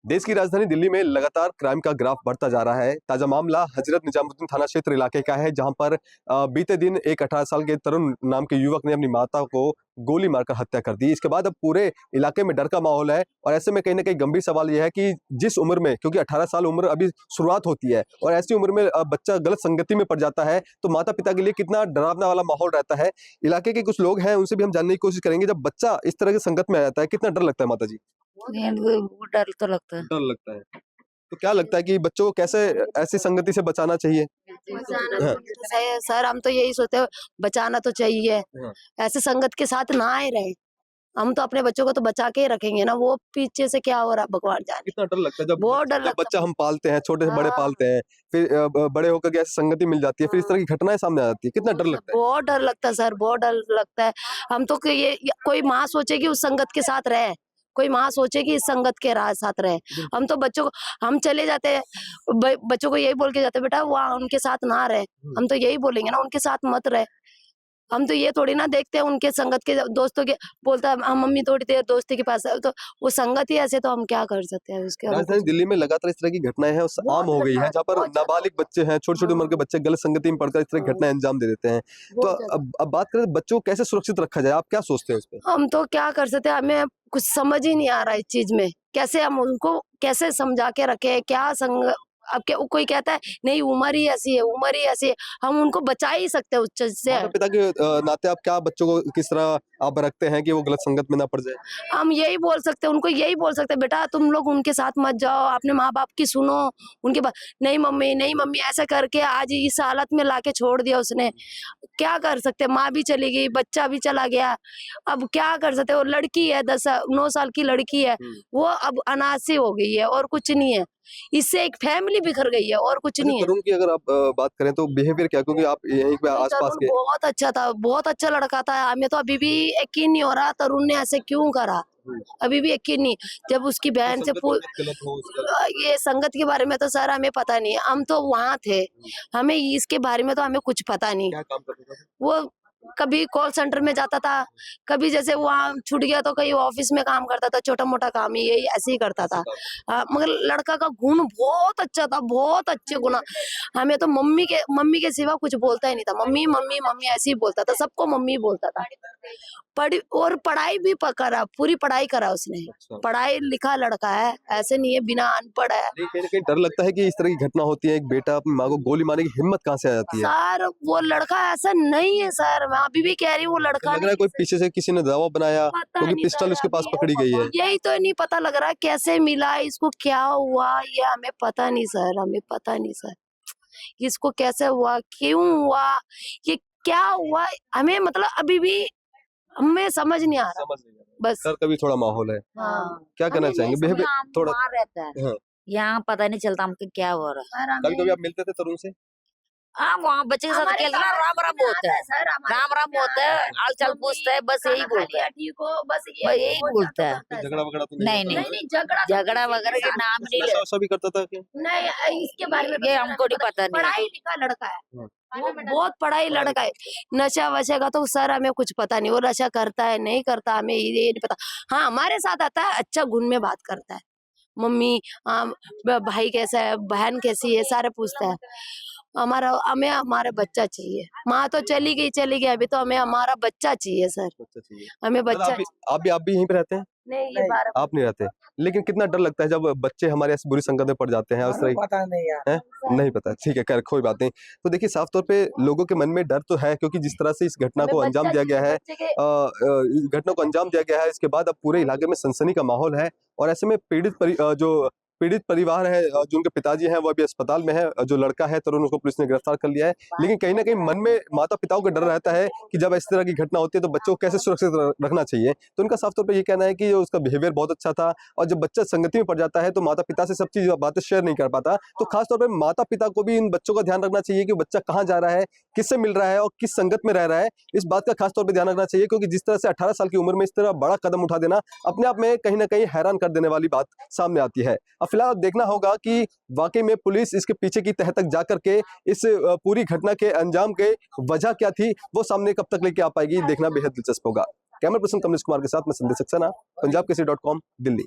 देश की राजधानी दिल्ली में लगातार क्राइम का ग्राफ बढ़ता जा रहा है। ताजा मामला हजरत निजामुद्दीन थाना क्षेत्र इलाके का है, जहां पर बीते दिन एक 18 साल के तरुण नाम के युवक ने अपनी माता को गोली मारकर हत्या कर दी। इसके बाद अब पूरे इलाके में डर का माहौल है और ऐसे में कहीं ना कहीं गंभीर सवाल यह है कि जिस उम्र में, क्योंकि 18 साल उम्र अभी शुरुआत होती है और ऐसी उम्र में बच्चा गलत संगति में पड़ जाता है, तो माता पिता के लिए कितना डरावना वाला माहौल रहता है। इलाके के कुछ लोग हैं, उनसे भी हम जानने की कोशिश करेंगे। जब बच्चा इस तरह की संगत में आ जाता है, कितना डर लगता है माता जी? वो डर तो लगता है। डर लगता है। तो क्या लगता है कि बच्चों को कैसे ऐसी संगति से बचाना चाहिए? हाँ, सही है सर, हम तो यही सोचते हैं, बचाना तो चाहिए। हाँ। ऐसे संगत के साथ ना आए रहे। हम तो अपने बच्चों को तो बचा के ही रखेंगे ना, वो पीछे से क्या हो रहा भगवान जाने। कितना डर लगता है जब बहुत डर जब लगता बच्चा हम पालते हैं, छोटे से बड़े हाँ। पालते हैं, फिर बड़े होकर के ऐसी संगति मिल जाती है, फिर इस तरह की घटनाएं सामने आ जाती है, कितना डर लगता है? बहुत डर लगता है सर, बहुत डर लगता है। हम तो कि कोई माँ सोचे कि उस संगत के साथ रहे, कोई माँ सोचे कि इस संगत के साथ रहे। हम तो बच्चों को, हम चले जाते हैं, बच्चों को यही बोल के जाते, बेटा वहाँ उनके साथ ना रहे। हम तो यही बोलेंगे ना, उनके साथ मत रहे। हम तो ये थोड़ी ना देखते हैं उनके संगत के दोस्तों के, बोलता है हम मम्मी थोड़ी देर दोस्ती के पास है, तो वो संगत ही ऐसे, तो हम क्या कर सकते हैं उसके। राजधानी दिल्ली में लगातार इस तरह की घटनाएं हैं, आम हो गई है, जहाँ पर नाबालिग बच्चे हैं, छोटी छोटी उम्र के बच्चे गलत संगति में पड़कर इस तरह की घटनाएं अंजाम दे देते हैं। तो अब बात करें बच्चों को कैसे सुरक्षित रखा जाए, आप क्या सोचते हैं उस पर? हम तो क्या कर सकते हैं, हमें कुछ समझ ही नहीं आ रहा इस चीज में, कैसे हम उनको कैसे समझा के रखे, क्या संग। अब क्या कोई कहता है नहीं उम्र ही ऐसी है, उम्र ही ऐसी है, हम उनको बचा ही सकते हैं उस चीज से। माता पिता के नाते आप क्या बच्चों को किस तरह आप रखते हैं कि वो गलत संगत में ना पड़ जाए? हम यही बोल सकते हैं, उनको यही बोल सकते हैं, बेटा तुम लोग उनके साथ मत जाओ, अपने माँ बाप की सुनो, उनके बात। नहीं मम्मी, नहीं मम्मी, ऐसा करके आज इस हालत में लाके छोड़ दिया उसने। क्या कर सकते, माँ भी चली गई, बच्चा भी चला गया, अब क्या कर सकते। वो लड़की है, 9 साल की लड़की है, वो अब अनाथ सी हो गई है और कुछ नहीं है। इससे एक फैमिली बिखर गई है और कुछ अच्छा, नहीं है। तरुण की अगर आप बात करें तो बिहेवियर क्या, क्योंकि आप यहीं पे आसपास तरुण के। बहुत अच्छा था, बहुत अच्छा लड़का था। हमें तो अभी भी यकीन नहीं हो रहा तरुण ने ऐसे क्यों करा, अभी भी यकीन नहीं। जब उसकी बहन से गलत हो उसका। ये संगत के बारे में तो सर हमें पता नहीं, हम तो वहाँ थे, हमें इसके बारे में तो हमें कुछ पता नहीं। क्या काम करता था? वो कभी कॉल सेंटर में जाता था, कभी जैसे वहाँ छूट गया तो कहीं ऑफिस में काम करता था, छोटा मोटा काम ही यही ऐसे ही करता था। मगर लड़का का गुण बहुत अच्छा था, बहुत अच्छे गुण। हमें तो मम्मी के सिवा कुछ बोलता ही नहीं था, मम्मी मम्मी मम्मी ऐसे ही बोलता था, सबको मम्मी बोलता था। और पढ़ाई भी करा, पूरी पढ़ाई करा उसने। अच्छा। पढ़ाई लिखा लड़का है, ऐसे नहीं है बिना अनपढ़ है। नहीं, कहीं ना कहीं डर लगता है कि इस तरह की घटना होती है, एक बेटा अपनी माँ को गोली मारने की हिम्मत कहाँ से आ जाती है? सर वो लड़का ऐसा नहीं है सर, मैं अभी भी कह रही हूँ वो लड़का लग रहा है कोई पीछे से किसी ने दबाव बनाया, पता क्योंकि नहीं पिस्टल सर, उसके पास अभी पकड़ी गई है। यही तो नहीं पता लग रहा कैसे मिला इसको, क्या हुआ ये हमें पता नहीं सर, हमें पता नहीं सर, इसको कैसे हुआ, क्यों हुआ, ये क्या हुआ, हमें मतलब अभी भी हमें समझ नहीं आ रहा। समझ नहीं आ रहा। बस डर का भी थोड़ा माहौल है। हाँ, क्या कहना चाहेंगे? बिहेवियर थोड़ा। रहता है, हाँ, यहाँ पता नहीं चलता हमको क्या हो रहा है। कभी कभी आप मिलते थे तरुण से? हाँ, वहाँ बच्चे के साथ खेलते ना, राम राम होता है, राम राम होता है, हाल चाल पूछता है, बस यही बोलता है, बस यही बोलता है। झगड़ा वगड़ा तो नहीं होता? नहीं, झगड़ा वगैरह के नाम नहीं नशा वशा भी करता था क्या? नहीं, इसके बारे में ये हमको नहीं पता नहीं। पढ़ाई लिखा लड़का है, हाँ। वो बहुत पढ़ाई लड़का है। नशा वशा का तो सर हमें कुछ पता नहीं, वो नशा करता है नहीं करता हमें ये नहीं पता। हाँ हमारे साथ आता है, अच्छा गुण में बात करता है, मम्मी भाई कैसा है, बहन कैसी है, सारे पूछता है। हमें हमारा बच्चा चाहिए, माँ तो चली गई, अभी तो हमें हमारा बच्चा चाहिए सर, बच्चा चाहिए। हमें सर, बच्चा। आप भी यहीं पे रहते हैं? नहीं ये बार आप नहीं रहते, लेकिन कितना डर लगता है जब बच्चे हमारे ऐसी बुरी संगत में पड़ जाते हैं? उस तरह पता नहीं यार, है? नहीं पता, ठीक है, खैर कोई बात नहीं। तो देखिए, साफ तौर पे लोगों के मन में डर तो है, क्योंकि जिस तरह से इस घटना को अंजाम दिया गया है, इस घटना को अंजाम दिया गया है, इसके बाद अब पूरे इलाके में सनसनी का माहौल है। और ऐसे में जो पीड़ित परिवार है, जो उनके पिताजी हैं वो अभी अस्पताल में है, जो लड़का है तरुण, उसको पुलिस ने गिरफ्तार कर लिया है। लेकिन कहीं ना कहीं मन में माता पिताओं का डर रहता है कि जब इस तरह की घटना होती है तो बच्चों को कैसे सुरक्षित रखना चाहिए। तो उनका साफ तौर पे ये कहना है कि उसका बिहेवियर बहुत अच्छा था, और जब बच्चा संगति में पड़ जाता है तो माता पिता से सब चीज बातें शेयर नहीं कर पाता। तो खासतौर पर माता पिता को भी इन बच्चों का ध्यान रखना चाहिए कि बच्चा कहाँ जा रहा है, किससे मिल रहा है और किस संगत में रह रहा है, इस बात का खासतौर पर ध्यान रखना चाहिए। क्योंकि जिस तरह से 18 साल की उम्र में इस तरह बड़ा कदम उठा देना अपने आप में कहीं ना कहीं हैरान कर देने वाली बात सामने आती है। अब फिलहाल देखना होगा कि वाकई में पुलिस इसके पीछे की तह तक जाकर के इस पूरी घटना के अंजाम के वजह क्या थी वो सामने कब तक लेके आ पाएगी, देखना बेहद दिलचस्प होगा। कैमरा पर्सन कमलेश कुमार के साथ मैं संदेश सक्सेना, पंजाब केसरी.com, दिल्ली।